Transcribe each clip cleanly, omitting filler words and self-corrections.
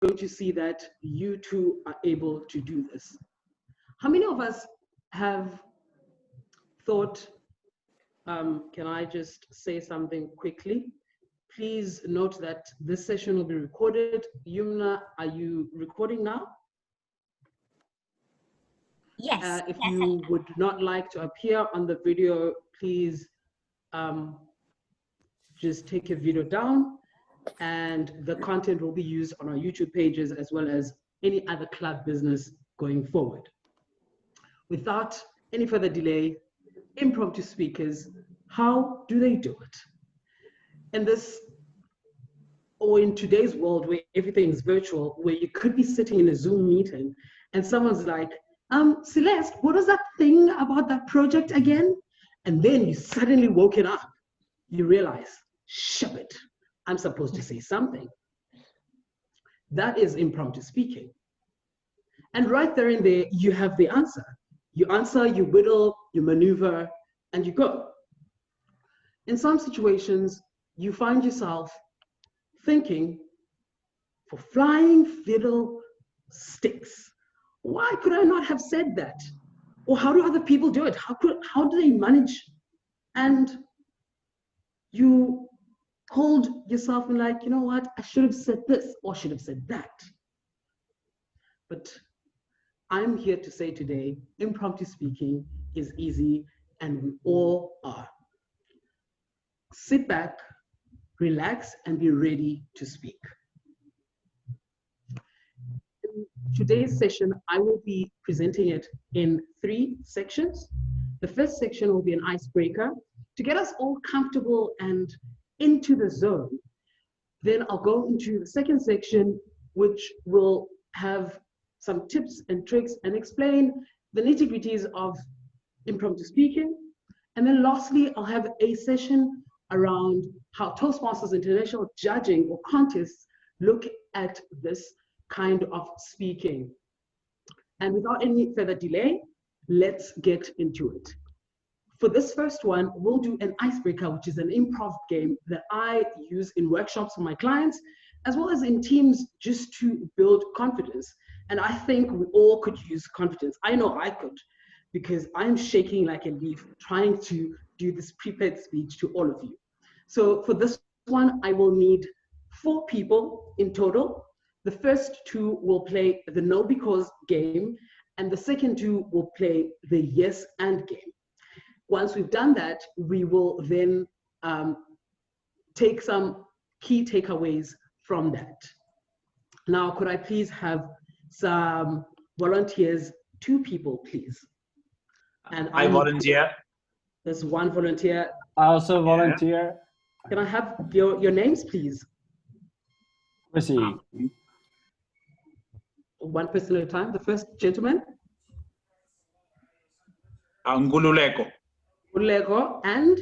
going to see that you too are able to do this. How many of us have thought, can I just say something quickly? Please note that this session will be recorded. Yumna, are you recording now? Yes. If you would not like to appear on the video, please just take your video down, and the content will be used on our YouTube pages as well as any other club business going forward. Without any further delay, impromptu speakers, how do they do it? In this, or in today's world where everything is virtual, where you could be sitting in a Zoom meeting and someone's like, Celeste, what was that thing about that project again? And then you suddenly woken up, you realize, shit, I'm supposed to say something. That is impromptu speaking. And right there and there, you have the answer. You answer, you whittle, you maneuver, and you go. In some situations, you find yourself thinking, for flying fiddle sticks, why could I not have said that? Or how do other people do it? How do they manage? And you hold yourself and like, you know what? I should have said this or should have said that. But I'm here to say today, impromptu speaking is easy, and we all are. Sit back, relax, and be ready to speak. In today's session, I will be presenting it in 3 sections. The first section will be an icebreaker to get us all comfortable and into the zone. Then I'll go into the second section, which will have some tips and tricks and explain the nitty-gritties of impromptu speaking. And then lastly, I'll have a session around how Toastmasters International judging or contests look at this kind of speaking. And without any further delay, let's get into it. For this first one, we'll do an icebreaker, which is an improv game that I use in workshops for my clients, as well as in teams, just to build confidence. And I think we all could use confidence. I know I could, because I'm shaking like a leaf trying to do this prepared speech to all of you. So for this one, I will need 4 people in total. The first 2 will play the no because game, and the second 2 will play the yes and game. Once we've done that, we will then take some key takeaways from that. Now, could I please have some volunteers, 2 people, please? And I volunteer. There's 1 volunteer. I also volunteer. Can I have your names, please? Kwesi. 1 person at a time. The first gentleman. Ngululeko. Ngululeko and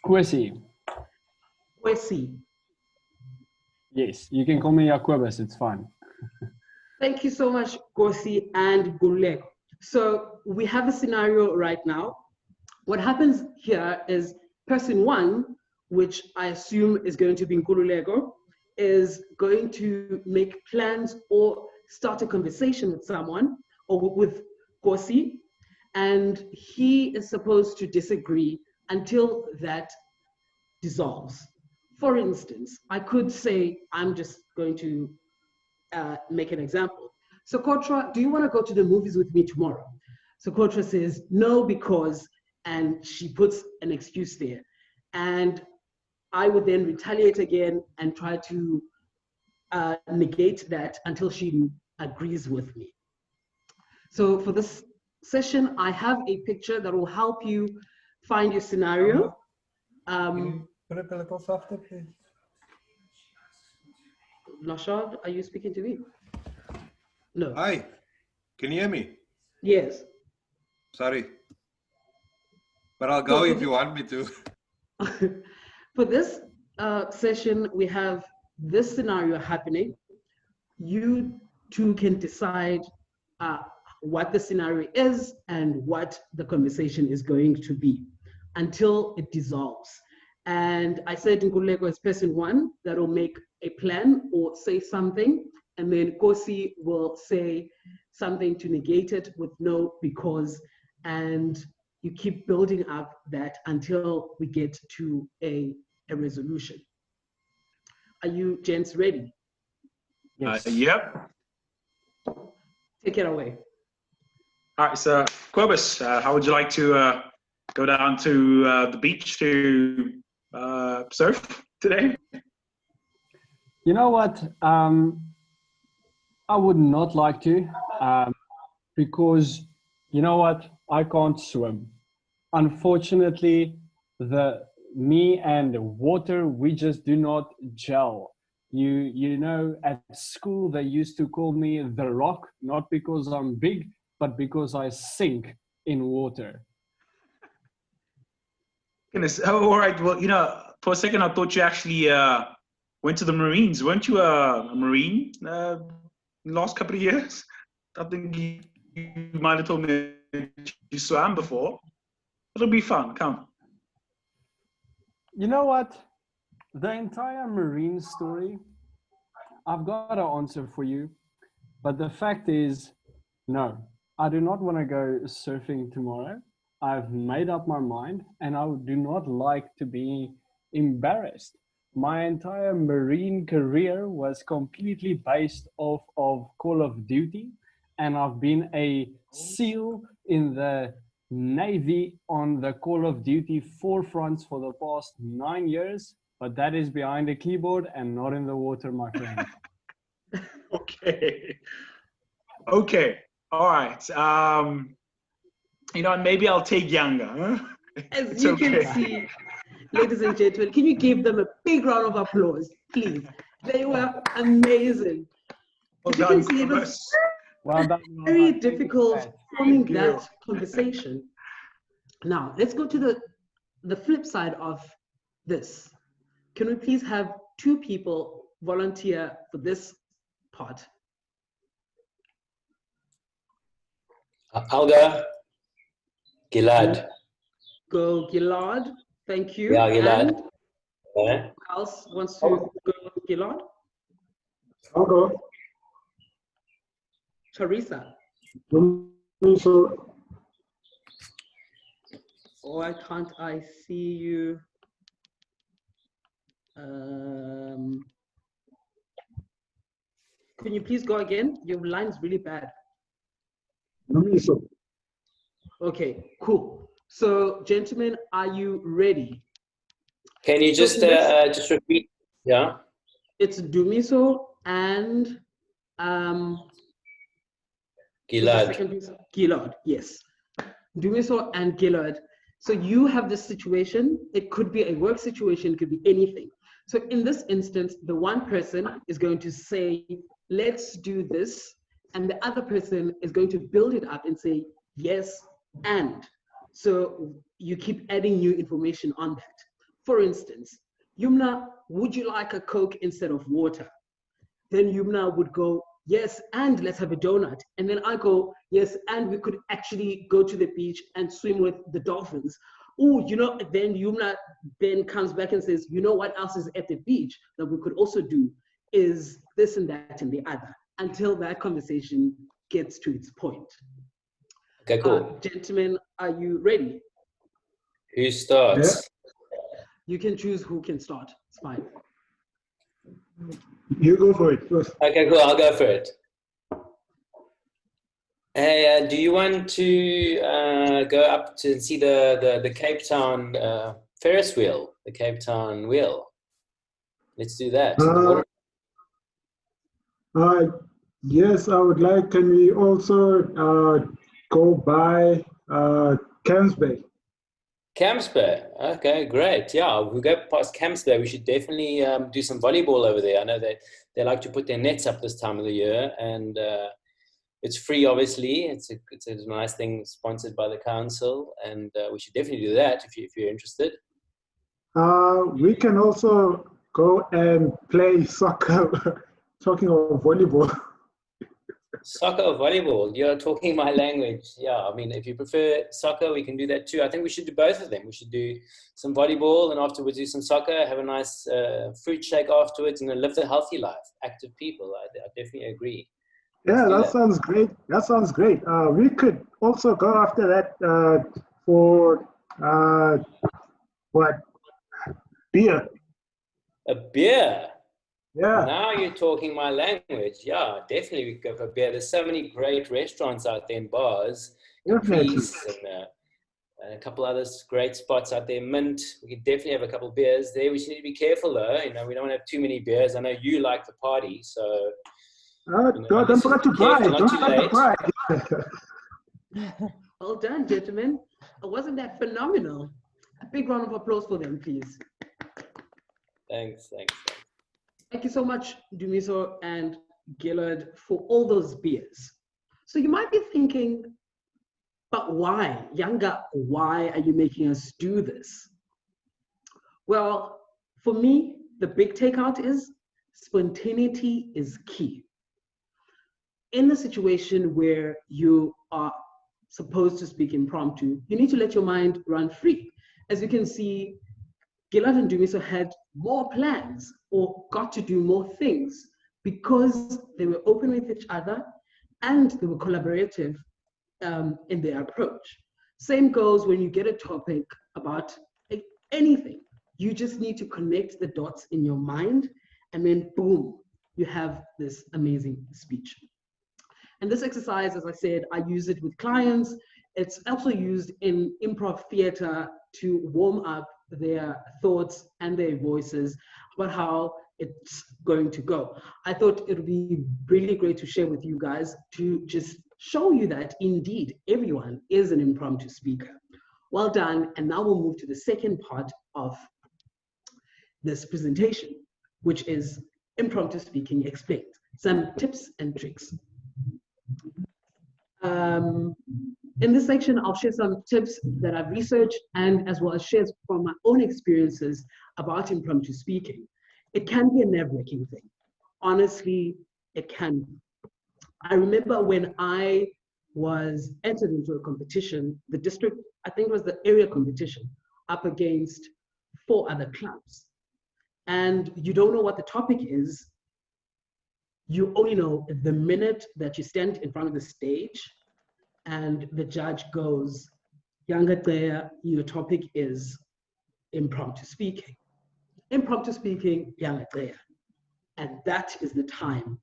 Kwesi. Kwesi. Yes, you can call me Jacobus, it's fine. Thank you so much, Kwesi and Ngululeko. So we have a scenario right now. What happens here is person 1, which I assume is going to be Ngululeko, is going to make plans or start a conversation with someone or with Kwesi, and he is supposed to disagree until that dissolves. For instance, I could say, I'm just going to make an example. So Kotra, do you want to go to the movies with me tomorrow? So Kotra says, no, because, and she puts an excuse there. And I would then retaliate again and try to negate that until she agrees with me. So for this session, I have a picture that will help you find your scenario. Put it a little softer, please. Nashad, are you speaking to me? No. Hi, can you hear me? Yes. Sorry. But I'll go if you want me to. For this session, we have this scenario happening. You 2 can decide what the scenario is and what the conversation is going to be until it dissolves. And I said Ngululeko is person 1 that will make a plan or say something and then Kosi will say something to negate it with no, because, and you keep building up that until we get to a resolution. Are you gents ready? Yes. Yep. Take it away. All right, so Quobus, how would you like to go down to the beach to surf today? You know what? I would not like to, because you know what? I can't swim. Unfortunately, me and water, we just do not gel. You know, at school they used to call me the rock, not because I'm big, but because I sink in water. Goodness. Oh, all right. Well, you know, for a second I thought you actually went to the Marines. Weren't you a Marine in the last couple of years? I think you might have told me you swam before. It'll be fun. Come. You know what? The entire Marine story, I've got an answer for you. But the fact is, no, I do not want to go surfing tomorrow. I've made up my mind and I do not like to be embarrassed. My entire Marine career was completely based off of Call of Duty, and I've been a SEAL in the Navy on the Call of Duty forefronts for the past 9 years, but that is behind a keyboard and not in the water, my friend. Okay. Okay. All right. You know, maybe I'll take Yanga. Huh? As It's you okay. can see, ladies and gentlemen, can you give them a big round of applause, please? They were amazing. Well As you done, can see, it was Quobus. Well done. very difficult forming Thank you. that conversation. Now, let's go to the flip side of this. Can we please have 2 people volunteer for this part? I'll go. Gilad. Go, Gilad. Thank you. Yeah, Gilad. And Okay. who else wants to go with Gilad? I'll go. Teresa. So, Why can't I see you? Can you please go again? Your line's really bad. Okay, cool. So, gentlemen, are you ready? Can you So just repeat? Yeah. It's Dumiso and Gilad. Gillard, yes. Dumiso and Gillard. So you have this situation. It could be a work situation, it could be anything. So in this instance, the one person is going to say, let's do this. And the other person is going to build it up and say, yes, and. So you keep adding new information on that. For instance, Yumna, would you like a Coke instead of water? Then Yumna would go, yes, and let's have a donut. And then I go, yes, and we could actually go to the beach and swim with the dolphins. Oh, you know, then Yumna then comes back and says, you know what else is at the beach that we could also do is this and that and the other, until that conversation gets to its point. Okay, cool. Gentlemen, are you ready? Who starts? You can choose who can start. It's fine. you go for it first. Okay, cool. I'll go for it. Hey, do you want to go up to see the Cape Town Ferris wheel, the Cape Town wheel? Let's do that. Yes, I would like. Can we also go by Camps Bay? Camps Bay. Okay, great. Yeah, we go past Camps Bay. We should definitely do some volleyball over there. I know they like to put their nets up this time of the year, and it's free, obviously. It's a nice thing sponsored by the council, and we should definitely do that if you're interested. We can also go and play soccer. Talking of volleyball. Soccer or volleyball? You're talking my language. Yeah, I mean, if you prefer soccer, we can do that too. I think we should do both of them. We should do some volleyball and afterwards do some soccer, have a nice fruit shake afterwards, and then live the healthy life. Active people. I definitely agree. Yeah, that sounds great. That sounds great. We could also go after that for what? Beer. A beer. Yeah. Now you're talking my language. Yeah, definitely we could go for beer. There's so many great restaurants out there and bars, Definitely. and a couple other great spots out there. Mint. We could definitely have a couple of beers there. We just need to be careful though. You know, we don't want to have too many beers. I know you like the party, so. Don't forget to buy. Don't forget to buy. Well done, gentlemen. Wasn't that phenomenal? A big round of applause for them, please. Thanks. Thank you so much, Dumiso and Gillard, for all those beers. So you might be thinking, but why? Yanga, why are you making us do this? Well, for me, the big takeout is spontaneity is key. In the situation where you are supposed to speak impromptu, you need to let your mind run free. As you can see, Gillard and Dumiso had more plans or got to do more things because they were open with each other and they were collaborative in their approach. Same goes when you get a topic about anything. You just need to connect the dots in your mind and then boom, you have this amazing speech. And this exercise, as I said, I use it with clients. It's also used in improv theater to warm up their thoughts and their voices about how it's going to go. I thought it would be really great to share with you guys to just show you that indeed everyone is an impromptu speaker. Well done. And now we'll move to the second part of this presentation, which is impromptu speaking explained. Some tips and tricks. In this section, I'll share some tips that I've researched and as well as shares from my own experiences about impromptu speaking. It can be a nerve-wracking thing. Honestly, it can be. I remember when I was entered into a competition, the district, I think it was the area competition, up against 4 other clubs. And you don't know what the topic is. You only know the minute that you stand in front of the stage and the judge goes, Yanga Gceya, your topic is impromptu speaking. Impromptu speaking, Yanga Gceya. And that is the time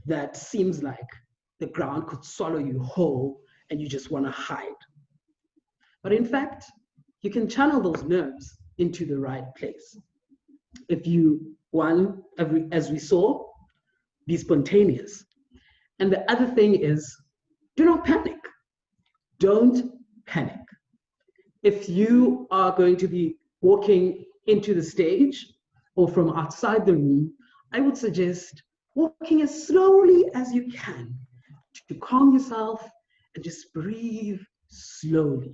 that seems like the ground could swallow you whole and you just want to hide. But in fact, you can channel those nerves into the right place. If you, one, as we saw, be spontaneous. And the other thing is, do not panic. Don't panic. If you are going to be walking into the stage or from outside the room, I would suggest walking as slowly as you can to calm yourself and just breathe slowly.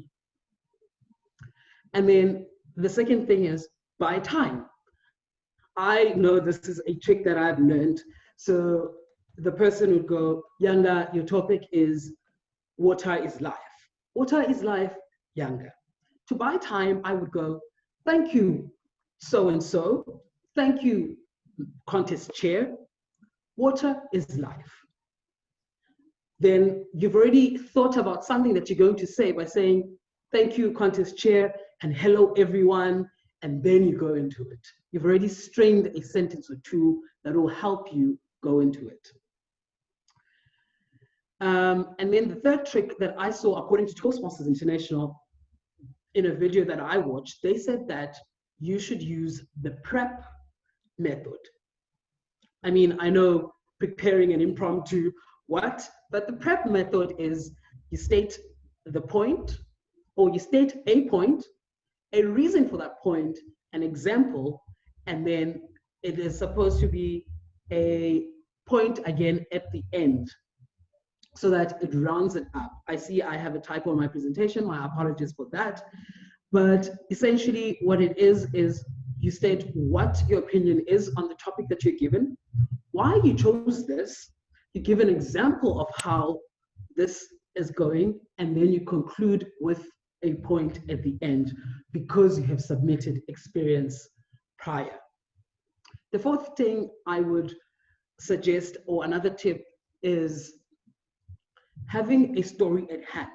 And then the second thing is buy time. I know this is a trick that I've learned. So the person would go, Yanga, your topic is water is life. Water is life, Yanga. To buy time, I would go, thank you, so-and-so. Thank you, contest chair. Water is life. Then you've already thought about something that you're going to say by saying, thank you, contest chair, and hello, everyone. And then you go into it. You've already strained a sentence or two that will help you go into it. And then the third trick that I saw, according to Toastmasters International, in a video that I watched, they said that you should use the prep method. I mean, I know preparing an impromptu, what? But the prep method is you state the point, or you state a point, a reason for that point, an example, and then it is supposed to be a point again at the end so that it rounds it up. I see I have a typo on my presentation. My apologies for that. But essentially what it is you state what your opinion is on the topic that you're given, why you chose this, You give an example of how this is going, and then you conclude with a point at the end because you have submitted experience prior. The fourth thing I would suggest, or another tip, is having a story at hand.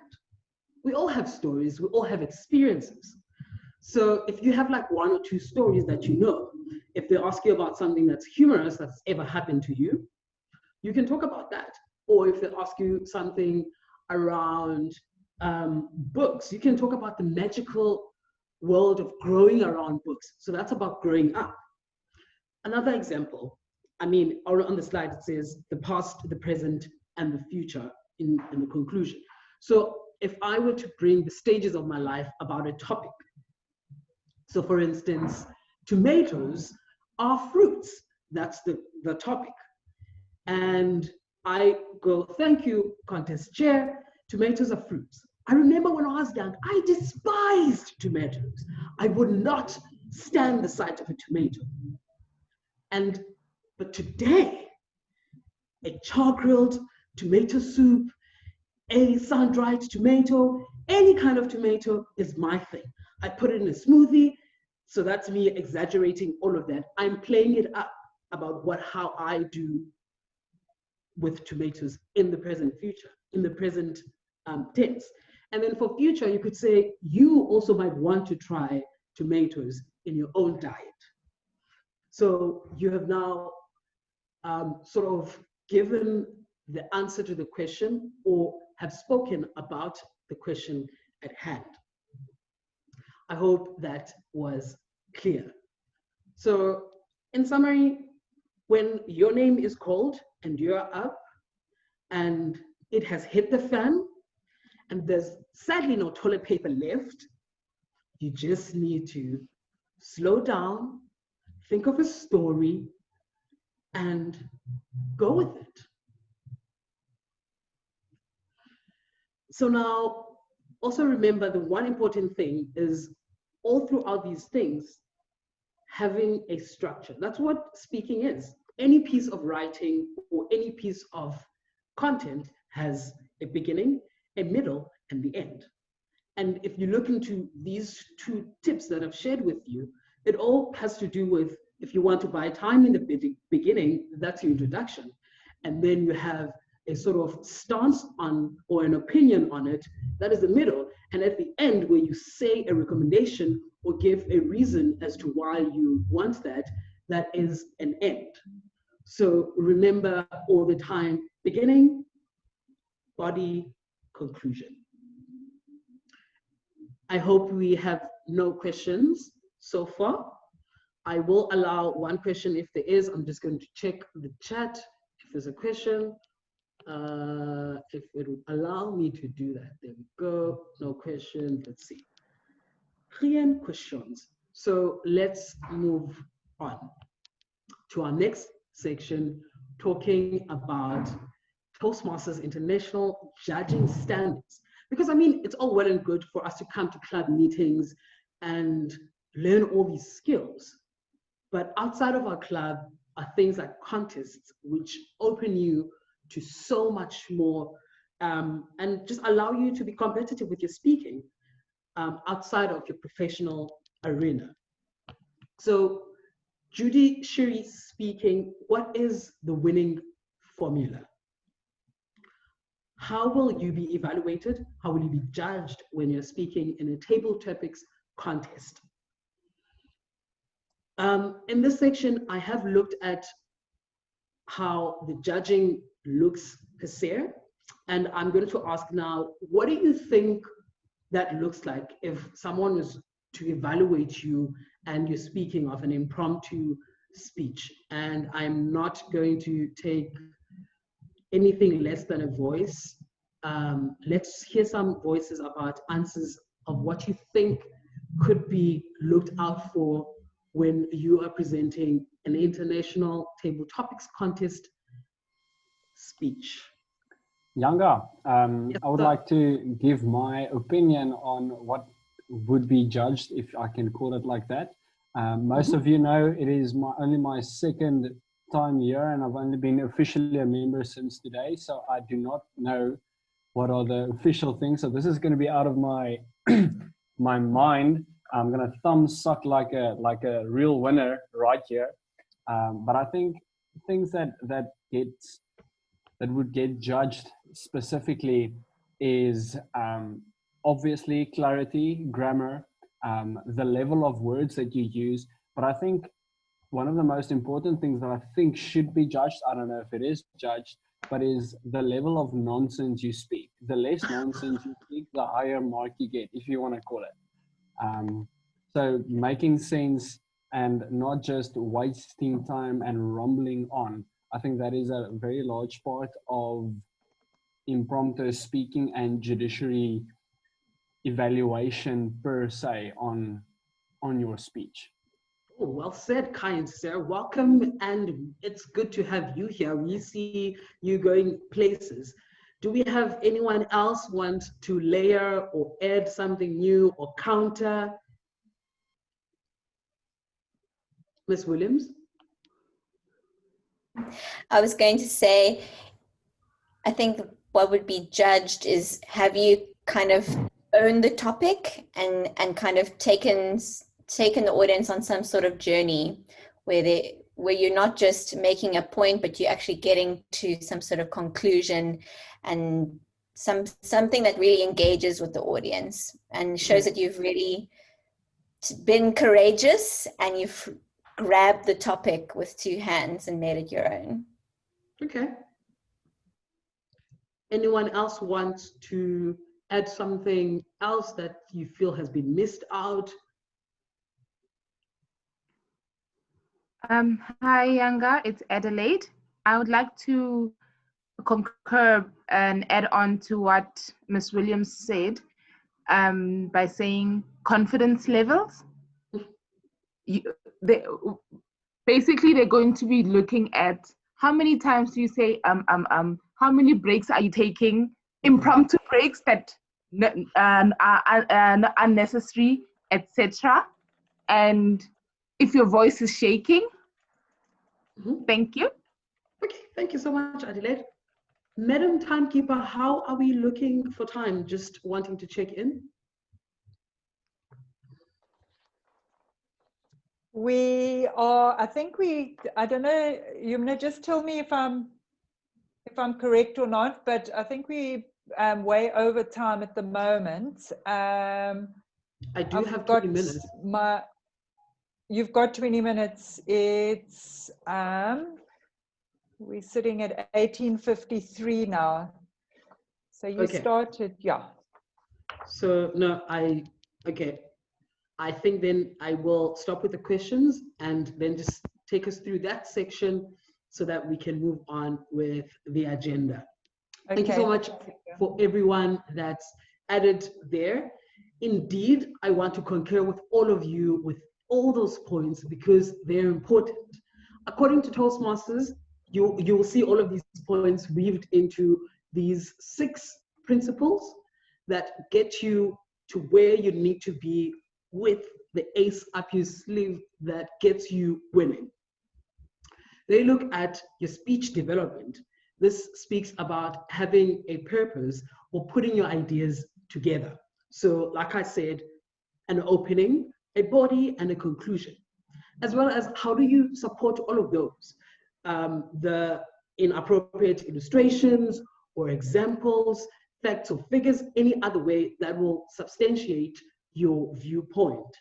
We all have stories, we all have experiences. So if you have like 1 or 2 stories that you know, if they ask you about something that's humorous that's ever happened to you, you can talk about that. Or if they ask you something around books, you can talk about the magical world of growing around books. So that's about growing up. Another example, I mean, on the slide it says the past, the present, and the future in the conclusion. So if I were to bring the stages of my life about a topic, so for instance, tomatoes are fruits, that's the topic. And I go, thank you, contest chair, tomatoes are fruits. I remember when I was young, I despised tomatoes. I would not stand the sight of a tomato. But today, a char-grilled tomato soup, a sun-dried tomato, any kind of tomato is my thing. I put it in a smoothie, so that's me exaggerating all of that. I'm playing it up about how I do with tomatoes in the present future, in the present tense. And then for future, you could say, you also might want to try tomatoes in your own diet. So you have now sort of given the answer to the question or have spoken about the question at hand. I hope that was clear. So in summary, when your name is called and you're up and it has hit the fan and there's sadly no toilet paper left, you just need to slow down, think of a story, and go with it. So now, also remember the one important thing is all throughout these things, having a structure. That's what speaking is. Any piece of writing or any piece of content has a beginning, a middle, and the end. And if you look into these 2 tips that I've shared with you, it all has to do with, if you want to buy time in the beginning, that's your introduction. And then you have a sort of stance on or an opinion on it, that is the middle. And at the end, where you say a recommendation or give a reason as to why you want that, that is an end. So remember all the time, beginning, body, conclusion. I hope we have no questions so far. I will allow 1 question if there is. I'm just going to check the chat if there's a question. If it would allow me to do that. There we go. No questions. Let's see. Rien questions. So let's move on to our next section, talking about Toastmasters International judging standards. Because I mean, it's all well and good for us to come to club meetings and learn all these skills. But outside of our club are things like contests, which open you to so much more and just allow you to be competitive with your speaking outside of your professional arena. So judiciary speaking, what is the winning formula? How will you be evaluated? How will you be judged when you're speaking in a table topics contest? In this section, I have looked at how the judging looks per se, and I'm going to ask now, what do you think that looks like if someone is to evaluate you and you're speaking of an impromptu speech? And I'm not going to take anything less than a voice. Let's hear some voices about answers of what you think could be looked out for when you are presenting an international table topics contest speech. Yanga, Yes, I would sir. like to give my opinion on what would be judged, if I can call it like that. Most of you know it is only my second time here, and I've only been officially a member since today, so I do not know what are the official things. So this is going to be out of my my mind. I'm going to thumb suck like a real winner right here. But I think things that would get judged specifically is obviously clarity, grammar, the level of words that you use. But I think one of the most important things that I think should be judged, I don't know if it is judged, but is the level of nonsense you speak. The less nonsense you speak, the higher mark you get, if you want to call it. So making sense and not just wasting time and rumbling on. I think that is a very large part of impromptu speaking and judiciary evaluation per se on your speech. Oh, well said, kind sir. Welcome, and it's good to have you here. We see you going places. Do we have anyone else want to layer or add something new or counter? Ms. Williams? I was going to say, I think what would be judged is, have you kind of owned the topic and kind of taken the audience on some sort of journey where you're not just making a point, but you're actually getting to some sort of conclusion and something that really engages with the audience and shows that you've really been courageous and you've grabbed the topic with two hands and made it your own. Okay. Anyone else wants to add something else that you feel has been missed out? Hi, Yanga, it's Adelaide. I would like to concur and add on to what Ms. Williams said by saying confidence levels. Basically, they're going to be looking at how many times do you say, how many breaks are you taking, impromptu breaks that are unnecessary, etc. And if your voice is shaking. Thank you. Okay, thank you so much, Adelaide. Madam Timekeeper, how are we looking for time? Just wanting to check in. We are, I think I don't know, Yumna, just tell me if I'm correct or not, but I think we way over time at the moment. I do have 20 minutes. You've got 20 minutes. It's, we're sitting at 18:53 now. So you started, yeah. So no, okay. I think then I will stop with the questions and then just take us through that section so that we can move on with the agenda. Okay. Thank you so much for everyone that's added there. Indeed, I want to concur with all of you with all those points because they're important. According to Toastmasters, you will see all of these points weaved into these 6 principles that get you to where you need to be with the ace up your sleeve that gets you winning. They look at your speech development. This speaks about having a purpose or putting your ideas together. So like I said, an opening, a body, and a conclusion, as well as how do you support all of those? The inappropriate illustrations or examples, facts or figures, any other way that will substantiate your viewpoint,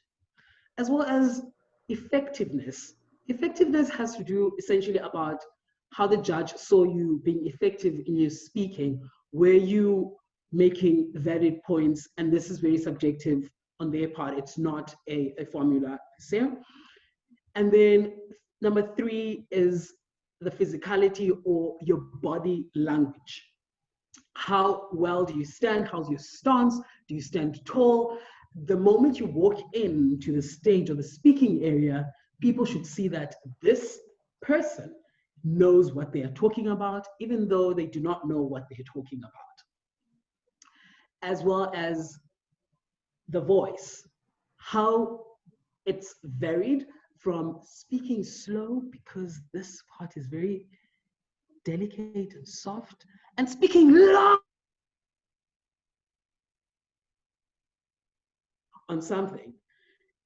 as well as effectiveness. Effectiveness has to do essentially about how the judge saw you being effective in your speaking. Were you making valid points? And this is very subjective on their part. It's not a formula. And then number 3 is the physicality or your body language. How well do you stand? How's your stance? Do you stand tall? The moment you walk into the stage or the speaking area, people should see that this person knows what they are talking about, even though they do not know what they're talking about. As well as the voice, how it's varied, from speaking slow, because this part is very delicate and soft, and speaking loud on something.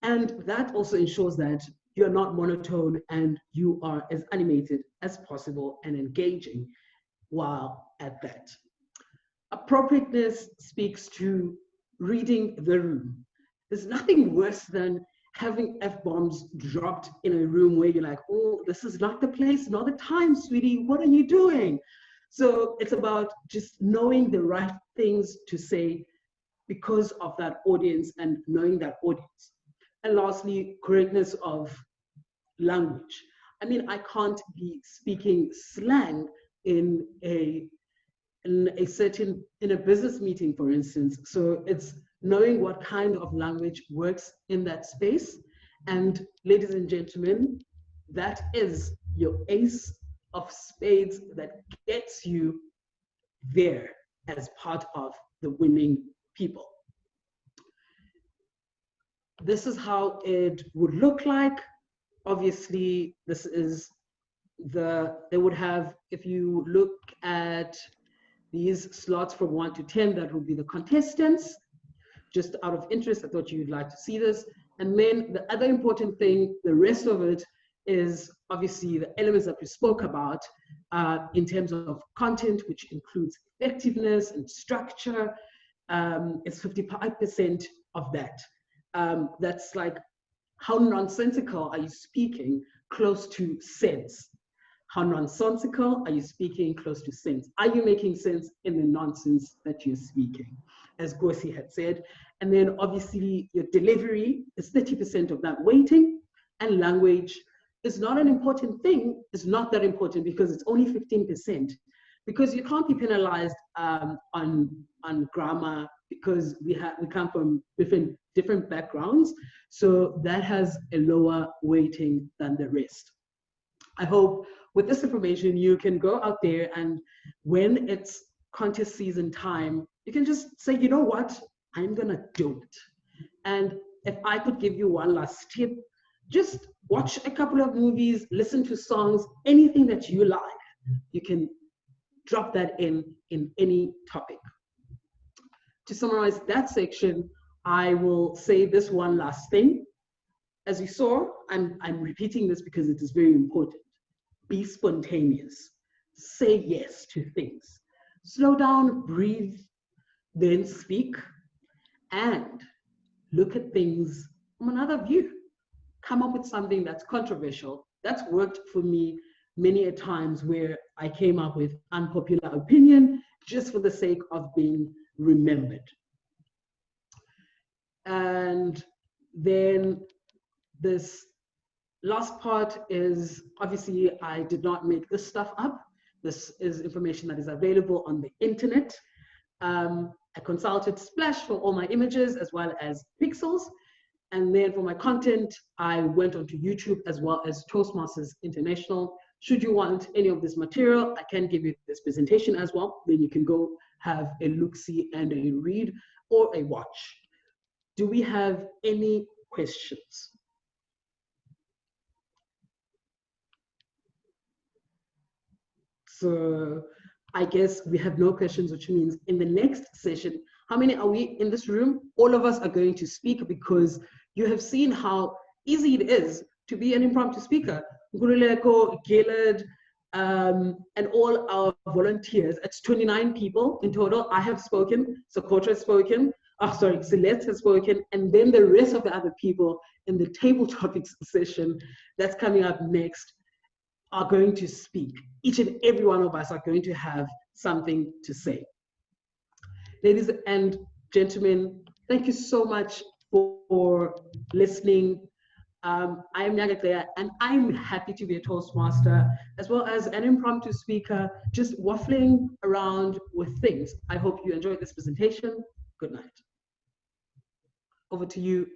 And that also ensures that you're not monotone and you are as animated as possible and engaging while at that. Appropriateness speaks to reading the room. There's nothing worse than having F-bombs dropped in a room where you're like, oh, this is not the place, not the time, sweetie, what are you doing? So it's about just knowing the right things to say because of that audience and knowing that audience. And lastly, correctness of language. I mean, I can't be speaking slang in a business meeting, for instance. So it's knowing what kind of language works in that space. And ladies and gentlemen, that is your ace of spades that gets you there as part of the winning people. This is how it would look like. Obviously, this is they would have, if you look at these slots from 1 to 10, that would be the contestants. Just out of interest, I thought you'd like to see this. And then the other important thing, the rest of it is obviously the elements that we spoke about in terms of content, which includes effectiveness and structure. It's 55% of that. That's like, how nonsensical are you speaking close to sense? How nonsensical are you speaking close to sense? Are you making sense in the nonsense that you're speaking, as Gceya had said? And then obviously your delivery is 30% of that weighting, and language is not an important thing. It's not that important because it's only 15%, because you can't be penalized on grammar, because we come from different backgrounds. So that has a lower weighting than the rest. I hope with this information, you can go out there, and when it's contest season time, you can just say, you know what, I'm gonna do it. And if I could give you one last tip, just watch a couple of movies, listen to songs, anything that you like. You can drop that in any topic. To summarize that section, I will say this one last thing. As you saw, I'm repeating this because it is very important. Be spontaneous. Say yes to things. Slow down, breathe, then speak, and look at things from another view. Come up with something that's controversial. That's worked for me many a times, where I came up with unpopular opinion just for the sake of being remembered. And then this last part is, obviously, I did not make this stuff up. This is information that is available on the internet. I consulted Splash for all my images as well as pixels. And then for my content, I went onto YouTube as well as Toastmasters International. Should you want any of this material, I can give you this presentation as well. Then you can go have a look-see and a read or a watch. Do we have any questions? So I guess we have no questions, which means in the next session, how many are we in this room? All of us are going to speak, because you have seen how easy it is to be an impromptu speaker. Guruleko, Gilad, and all our volunteers. It's 29 people in total. I have spoken, Sokotra has spoken, Celeste has spoken, and then the rest of the other people in the table topics session that's coming up next are going to speak. Each and every one of us are going to have something to say. Ladies and gentlemen, thank you so much for listening. I am Yanga Gceya, and I'm happy to be a Toastmaster as well as an impromptu speaker, just waffling around with things. I hope you enjoyed this presentation. Good night. Over to you,